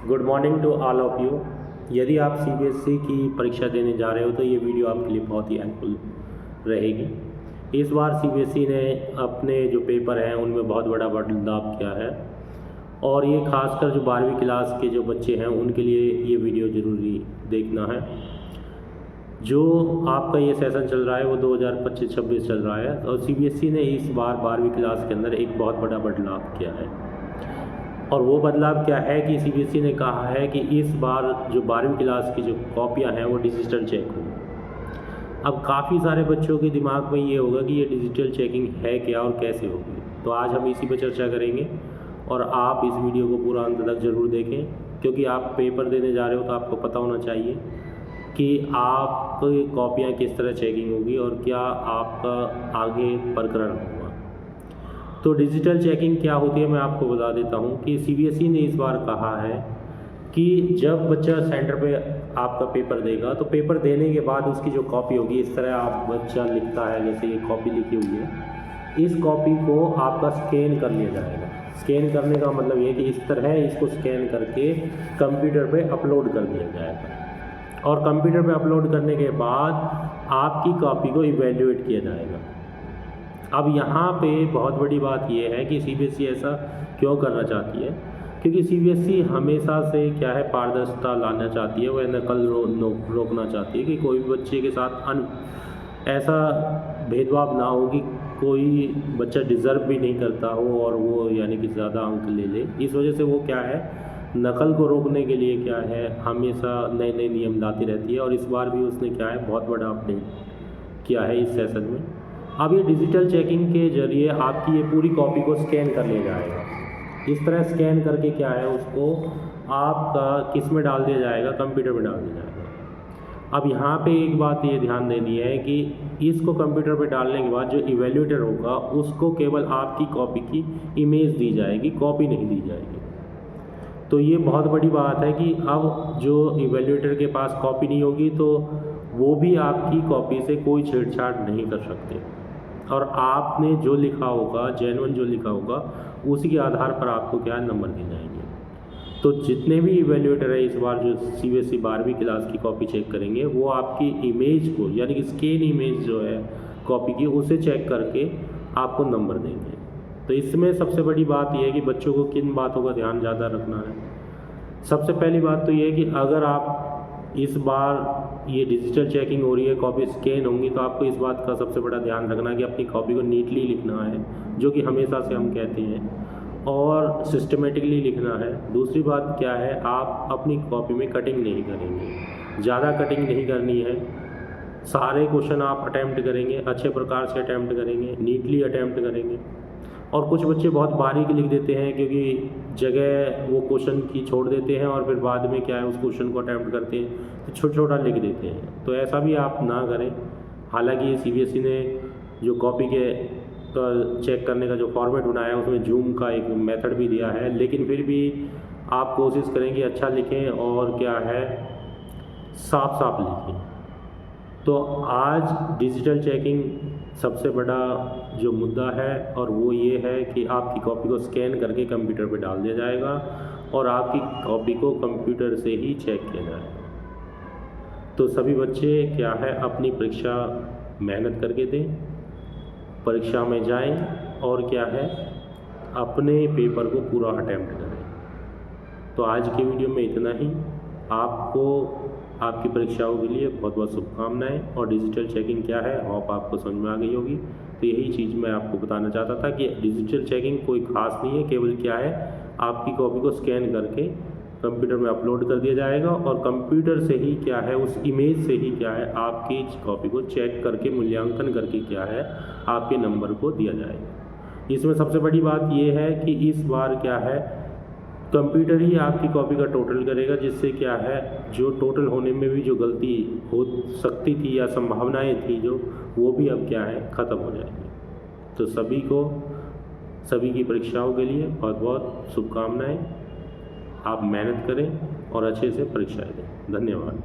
Good morning to all of you. यदि आप CBSE की परीक्षा देने जा रहे हो तो ये वीडियो आपके लिए बहुत ही हेल्पफुल रहेगी। इस बार सीबीएसई ने अपने जो पेपर हैं उनमें बहुत बड़ा बदलाव किया है और ये खासकर जो 12वीं क्लास के जो बच्चे हैं उनके लिए ये वीडियो ज़रूरी देखना है। जो आपका ये सेशन चल रहा है वो 2025-26 चल रहा है और सीबीएसई ने इस बार 12वीं क्लास के अंदर एक बहुत बड़ा बदलाव किया है। और वो बदलाव क्या है कि सीबीएसई ने कहा है कि इस बार जो 12वीं क्लास की जो कॉपियां हैं वो डिजिटल चेक होंगी। अब काफ़ी सारे बच्चों के दिमाग में ये होगा कि ये डिजिटल चेकिंग है क्या और कैसे होगी, तो आज हम इसी पर चर्चा करेंगे और आप इस वीडियो को पूरा अंत तक ज़रूर देखें, क्योंकि आप पेपर देने जा रहे हो तो आपको पता होना चाहिए कि आपकी कॉपियाँ किस तरह चेकिंग होगी और क्या आपका आगे प्रकरण होगा। तो डिजिटल चेकिंग क्या होती है मैं आपको बता देता हूँ कि सीबीएसई ने इस बार कहा है कि जब बच्चा सेंटर पे आपका पेपर देगा तो पेपर देने के बाद उसकी जो कॉपी होगी, इस तरह आप बच्चा लिखता है, जैसे ये कॉपी लिखी हुई है, इस कॉपी को आपका स्कैन कर लिया जाएगा। स्कैन करने का मतलब ये कि इस तरह इसको स्कैन करके कंप्यूटर पे अपलोड कर दिया जाएगा और कंप्यूटर पे अपलोड करने के बाद आपकी कॉपी को इवेल्युएट किया जाएगा। अब यहाँ पे बहुत बड़ी बात ये है कि सीबीएसई ऐसा क्यों करना चाहती है, क्योंकि सीबीएसई हमेशा से क्या है पारदर्शिता लाना चाहती है, वह नकल रोकना चाहती है कि कोई भी बच्चे के साथ ऐसा भेदभाव ना हो कि कोई बच्चा डिज़र्व भी नहीं करता हो और वो यानी कि ज़्यादा अंक ले ले। इस वजह से वो क्या है नकल को रोकने के लिए क्या है हमेशा नए नए नियम लाती रहती है और इस बार भी उसने क्या है बहुत बड़ा अपडेट किया है इस सेशन में। अब ये डिजिटल चेकिंग के जरिए आपकी ये पूरी कॉपी को स्कैन कर लिया जाएगा। इस तरह स्कैन करके क्या है उसको आपका किस में डाल दिया जाएगा, कंप्यूटर में डाल दिया जाएगा। अब यहाँ पे एक बात ये ध्यान देनी है कि इसको कंप्यूटर पे डालने के बाद जो इवेल्युएटर होगा उसको केवल आपकी कॉपी की इमेज दी जाएगी, कॉपी नहीं दी जाएगी। तो ये बहुत बड़ी बात है कि अब जो इवेल्युएटर के पास कॉपी नहीं होगी तो वो भी आपकी कॉपी से कोई छेड़छाड़ नहीं कर सकते और आपने जो लिखा होगा, जेन्युइन जो लिखा होगा, उसी के आधार पर आपको क्या नंबर दिए जाएंगे। तो जितने भी इवेल्युएटर है इस बार जो सीबीएसई 12वीं क्लास की कॉपी चेक करेंगे वो आपकी इमेज को यानी कि स्कैन इमेज जो है कॉपी की उसे चेक करके आपको नंबर देंगे। तो इसमें सबसे बड़ी बात यह है कि बच्चों को किन बातों का ध्यान ज़्यादा रखना है। सबसे पहली बात तो ये है कि अगर आप इस बार ये डिजिटल चेकिंग हो रही है, कॉपी स्कैन होंगी, तो आपको इस बात का सबसे बड़ा ध्यान रखना है कि अपनी कॉपी को नीटली लिखना है, जो कि हमेशा से हम कहते हैं, और सिस्टमेटिकली लिखना है। दूसरी बात क्या है, आप अपनी कॉपी में कटिंग नहीं करेंगे, ज़्यादा कटिंग नहीं करनी है। सारे क्वेश्चन आप अटैम्प्ट करेंगे, अच्छे प्रकार से अटैम्प्ट करेंगे, नीटली अटैम्प्ट करेंगे। और कुछ बच्चे बहुत बारीक लिख देते हैं क्योंकि जगह वो क्वेश्चन की छोड़ देते हैं और फिर बाद में क्या है उस क्वेश्चन को अटैम्प्ट करते हैं तो छोटा छोटा लिख देते हैं, तो ऐसा भी आप ना करें। हालांकि सीबीएसई ने जो कॉपी के चेक करने का जो फॉर्मेट बनाया है उसमें जूम का एक मेथड भी दिया है, लेकिन फिर भी आप कोशिश करें कि अच्छा लिखें और क्या है साफ साफ लिखें। तो आज डिजिटल चेकिंग सबसे बड़ा जो मुद्दा है और वो ये है कि आपकी कॉपी को स्कैन करके कंप्यूटर पे डाल दिया जाएगा और आपकी कॉपी को कंप्यूटर से ही चेक किया जाएगा। तो सभी बच्चे क्या है अपनी परीक्षा मेहनत करके दें, परीक्षा में जाएं और क्या है अपने पेपर को पूरा अटेम्प्ट करें। तो आज के वीडियो में इतना ही। आपको आपकी परीक्षाओं के लिए बहुत बहुत शुभकामनाएं। और डिजिटल चेकिंग क्या है होप आपको समझ में आ गई होगी। तो यही चीज़ मैं आपको बताना चाहता था कि डिजिटल चेकिंग कोई ख़ास नहीं है, केवल क्या है आपकी कॉपी को स्कैन करके कंप्यूटर में अपलोड कर दिया जाएगा और कंप्यूटर से ही क्या है उस इमेज से ही क्या है आपकी कॉपी को चेक करके मूल्यांकन करके क्या है आपके नंबर को दिया जाएगा। इसमें सबसे बड़ी बात यह है कि इस बार क्या है कंप्यूटर ही आपकी कॉपी का टोटल करेगा, जिससे क्या है जो टोटल होने में भी जो गलती हो सकती थी या संभावनाएं थी जो वो भी अब क्या है ख़त्म हो जाएंगी। तो सभी की परीक्षाओं के लिए बहुत बहुत शुभकामनाएं। आप मेहनत करें और अच्छे से परीक्षाएं दें। धन्यवाद।